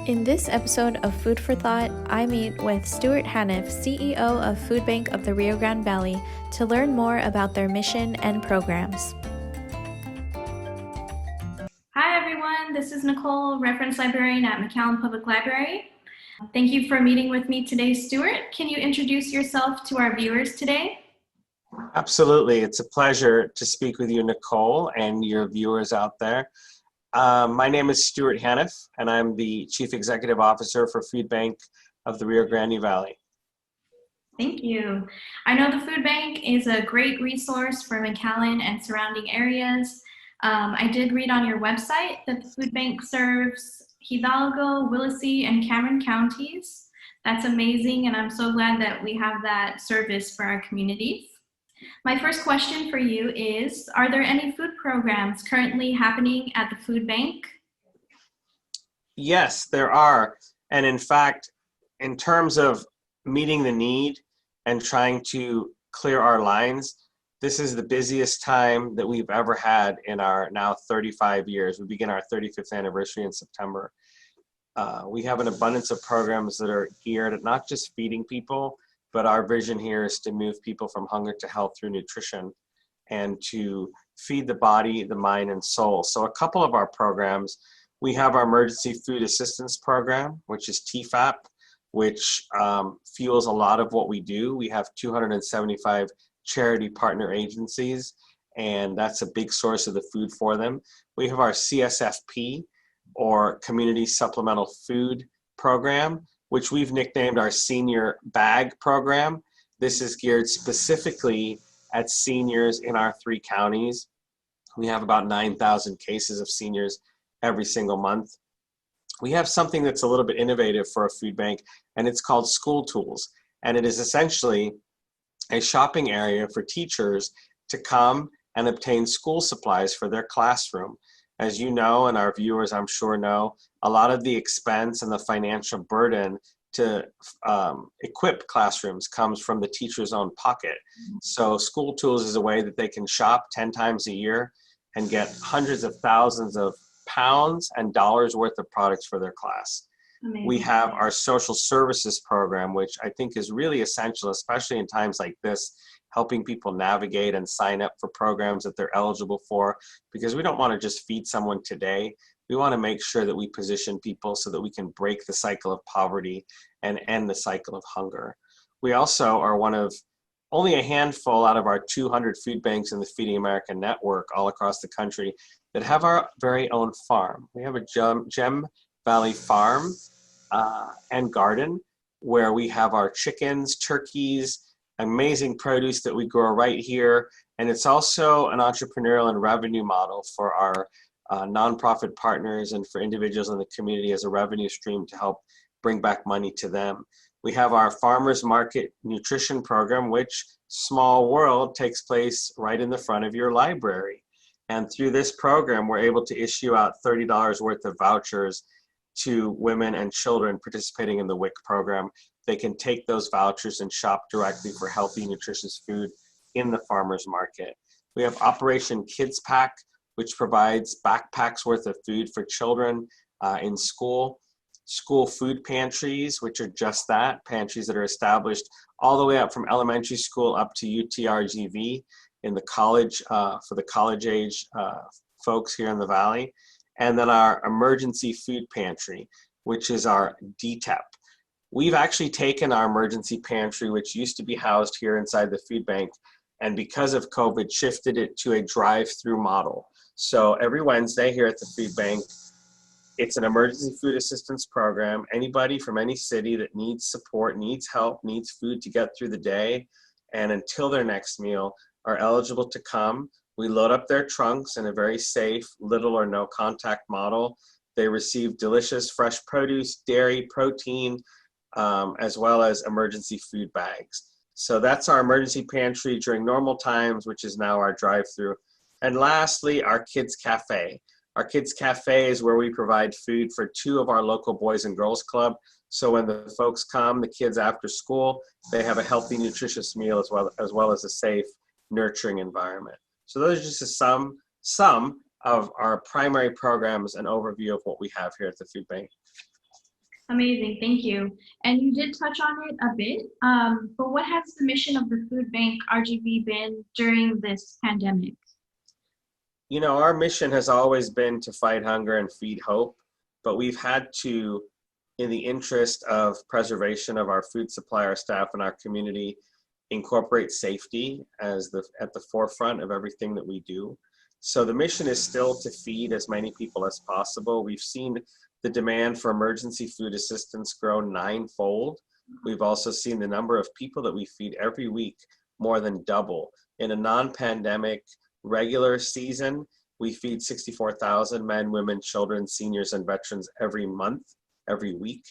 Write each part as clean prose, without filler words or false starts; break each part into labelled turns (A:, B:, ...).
A: In this episode of Food for Thought, I meet with Stuart Haniff, CEO of Food Bank of the Rio Grande Valley, to learn more about their mission and programs.
B: Hi everyone, this is Nicole, Reference Librarian at McAllen Public Library. Thank you for meeting with me today, Stuart. Can you introduce yourself to our viewers today?
C: Absolutely. It's a pleasure to speak with you, Nicole, and your viewers out there. My name is Stuart Haniff, and I'm the Chief Executive Officer for Food Bank of the Rio Grande Valley.
B: Thank you. I know the Food Bank is a great resource for McAllen and surrounding areas. I did read on your website that the Food Bank serves Hidalgo, Willacy, and Cameron counties. That's amazing, and I'm so glad that we have that service for our communities. My first question for you is, are there any food programs currently happening at the food bank?
C: Yes, there are. And in fact, in terms of meeting the need and trying to clear our lines, this is the busiest time that we've ever had in our now 35 years. We begin our 35th anniversary in September. We have an abundance of programs that are geared at not just feeding people, but our vision here is to move people from hunger to health through nutrition and to feed the body, the mind, and soul. So a couple of our programs, we have our Emergency Food Assistance Program, which is TFAP, which fuels a lot of what we do. We have 275 charity partner agencies, and that's a big source of the food for them. We have our CSFP, or Community Supplemental Food Program, which we've nicknamed our Senior Bag Program. This is geared specifically at seniors in our 3 counties. We have about 9,000 cases of seniors every single month. We have something that's a little bit innovative for a food bank, and it's called School Tools. And it is essentially a shopping area for teachers to come and obtain school supplies for their classroom. As you know, and our viewers I'm sure know, a lot of the expense and the financial burden to equip classrooms comes from the teacher's own pocket. So School Tools is a way that they can shop 10 times a year and get hundreds of thousands of pounds and dollars worth of products for their class.
B: Amazing.
C: We have our social services program, which I think is really essential, especially in times like this, helping people navigate and sign up for programs that they're eligible for, because we don't want to just feed someone today. We want to make sure that we position people so that we can break the cycle of poverty and end the cycle of hunger. We also are one of only a handful out of our 200 food banks in the Feeding America network all across the country that have our very own farm. We have a Gem Valley farm and garden where we have our chickens, turkeys, amazing produce that we grow right here. And it's also an entrepreneurial and revenue model for our nonprofit partners and for individuals in the community as a revenue stream to help bring back money to them. We have our farmers market nutrition program, which, small world, takes place right in the front of your library. And through this program, we're able to issue out $30 worth of vouchers to women and children participating in the WIC program. They can take those vouchers and shop directly for healthy, nutritious food in the farmers market. We have Operation Kids Pack, which provides backpacks worth of food for children in school. School food pantries, which are just that, pantries that are established all the way up from elementary school up to RGV in the college, for the college age folks here in the Valley. And then our emergency food pantry, which is our DTEP. We've actually taken our emergency pantry, which used to be housed here inside the food bank, and because of COVID, shifted it to a drive-through model. So every Wednesday here at the food bank, it's an emergency food assistance program. Anybody from any city that needs support, needs help, needs food to get through the day, and until their next meal, are eligible to come. We load up their trunks in a very safe, little or no contact model. They receive delicious fresh produce, dairy, protein, as well as emergency food bags. So that's our emergency pantry during normal times, which is now our drive-through. And lastly, our Kids Cafe. Our Kids Cafe is where we provide food for 2 of our local Boys and Girls Club. So when the folks come, the kids after school, they have a healthy, nutritious meal as well as a safe, nurturing environment. So those are just some of our primary programs and overview of what we have here at the food bank.
B: Amazing, thank you. And you did touch on it a bit, but what has the mission of the Food Bank RGV been during this pandemic?
C: You know, our mission has always been to fight hunger and feed hope, but we've had to, in the interest of preservation of our food supply, our staff, and our community, incorporate safety as at the forefront of everything that we do. So the mission is still to feed as many people as possible. We've seen the demand for emergency food assistance grow ninefold. We've also seen the number of people that we feed every week more than double. In a non-pandemic regular season, we feed 64,000 men, women, children, seniors, and veterans every month, every week.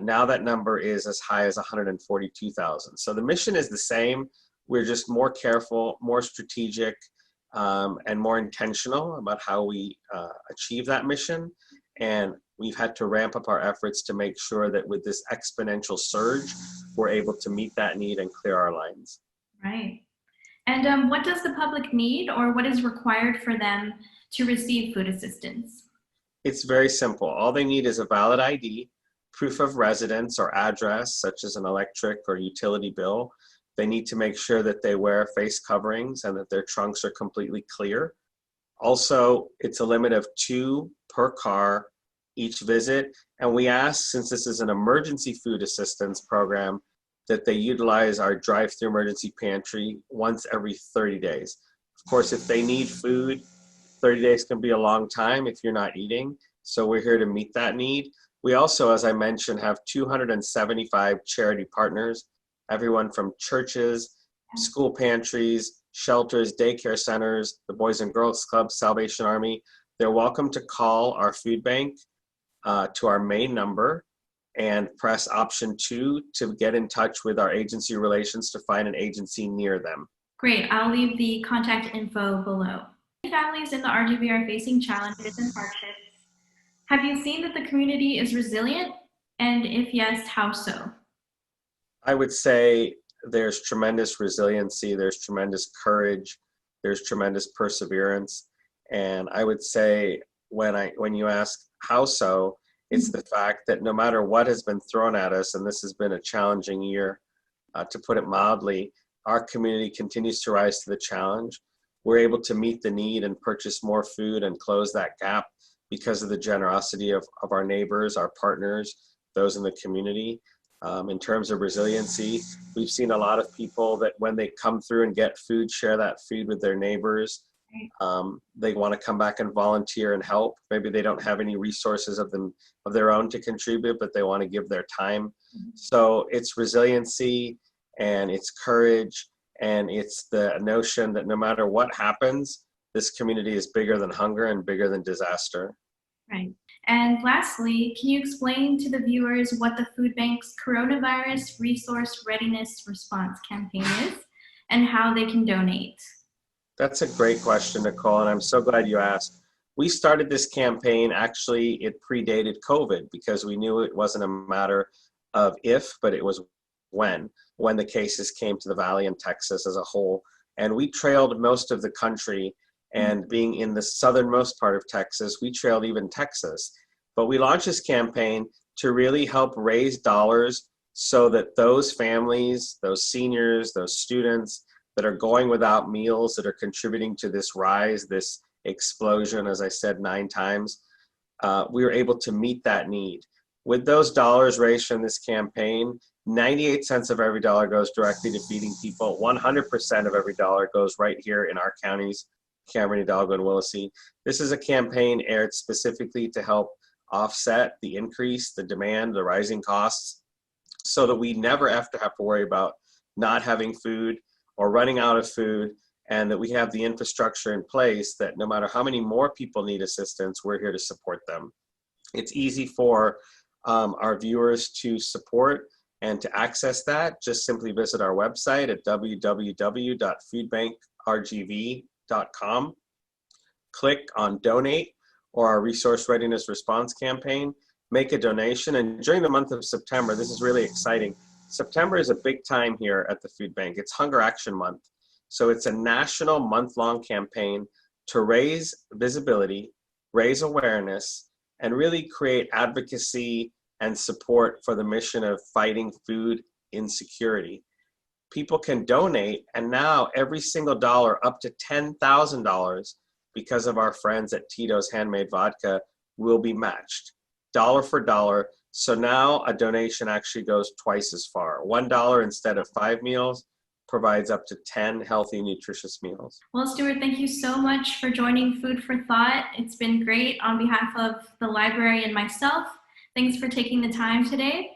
C: Now that number is as high as 142,000. So the mission is the same. We're just more careful, more strategic, and more intentional about how we achieve that mission. And we've had to ramp up our efforts to make sure that with this exponential surge, we're able to meet that need and clear our lines.
B: Right. And what does the public need, or what is required for them to receive food assistance?
C: It's very simple. All they need is a valid ID, proof of residence or address, such as an electric or utility bill. They need to make sure that they wear face coverings and that their trunks are completely clear. Also, it's a limit of 2 per car each visit. And we ask, since this is an emergency food assistance program, that they utilize our drive-through emergency pantry once every 30 days. Of course, if they need food, 30 days can be a long time if you're not eating. So we're here to meet that need. We also, as I mentioned, have 275 charity partners, everyone from churches, school pantries, shelters, daycare centers, the Boys and Girls Club, Salvation Army. They're welcome to call our food bank to our main number and press option 2 to get in touch with our agency relations to find an agency near them.
B: Great, I'll leave the contact info below. Many families in the RGV are facing challenges and hardships. Have you seen that the community is resilient? And if yes, how so?
C: I would say there's tremendous resiliency, there's tremendous courage, there's tremendous perseverance. And I would say when you ask how so, it's the fact that no matter what has been thrown at us, and this has been a challenging year, to put it mildly, our community continues to rise to the challenge. We're able to meet the need and purchase more food and close that gap because of the generosity of our neighbors, our partners, those in the community. In terms of resiliency, we've seen a lot of people that when they come through and get food, share that food with their neighbors. They want to come back and volunteer and help. Maybe they don't have any resources of their own to contribute, but they want to give their time. So it's resiliency and it's courage and it's the notion that no matter what happens, this community is bigger than hunger and bigger than disaster.
B: Right. And lastly, can you explain to the viewers what the Food Bank's Coronavirus Resource Readiness Response campaign is and how they can donate?
C: That's a great question, Nicole, and I'm so glad you asked. We started this campaign, actually, it predated COVID because we knew it wasn't a matter of if, but it was when the cases came to the Valley and Texas as a whole. And we trailed most of the country, and being in the southernmost part of Texas, we trailed even Texas. But we launched this campaign to really help raise dollars so that those families, those seniors, those students that are going without meals, that are contributing to this rise, this explosion, as I said 9 times, we were able to meet that need. With those dollars raised from this campaign, 98 cents of every dollar goes directly to feeding people. 100% of every dollar goes right here in our counties, Cameron, Hidalgo, and Willacy. This is a campaign aired specifically to help offset the increase, the demand, the rising costs, so that we never have to worry about not having food or running out of food, and that we have the infrastructure in place that no matter how many more people need assistance, we're here to support them. It's easy for our viewers to support and to access that. Just simply visit our website at www.foodbankrgv.com. Click on donate or our resource readiness response campaign, make a donation. And during the month of September, this is really exciting. September is a big time here at the Food Bank. It's Hunger Action Month. So it's a national month-long campaign to raise visibility, raise awareness, and really create advocacy and support for the mission of fighting food insecurity. People can donate, and now every single dollar up to $10,000 because of our friends at Tito's Handmade Vodka will be matched dollar for dollar. So now a donation actually goes twice as far. $1 instead of 5 meals provides up to 10 healthy, nutritious meals.
B: Well, Stuart, thank you so much for joining Food for Thought. It's been great on behalf of the library and myself. Thanks for taking the time today.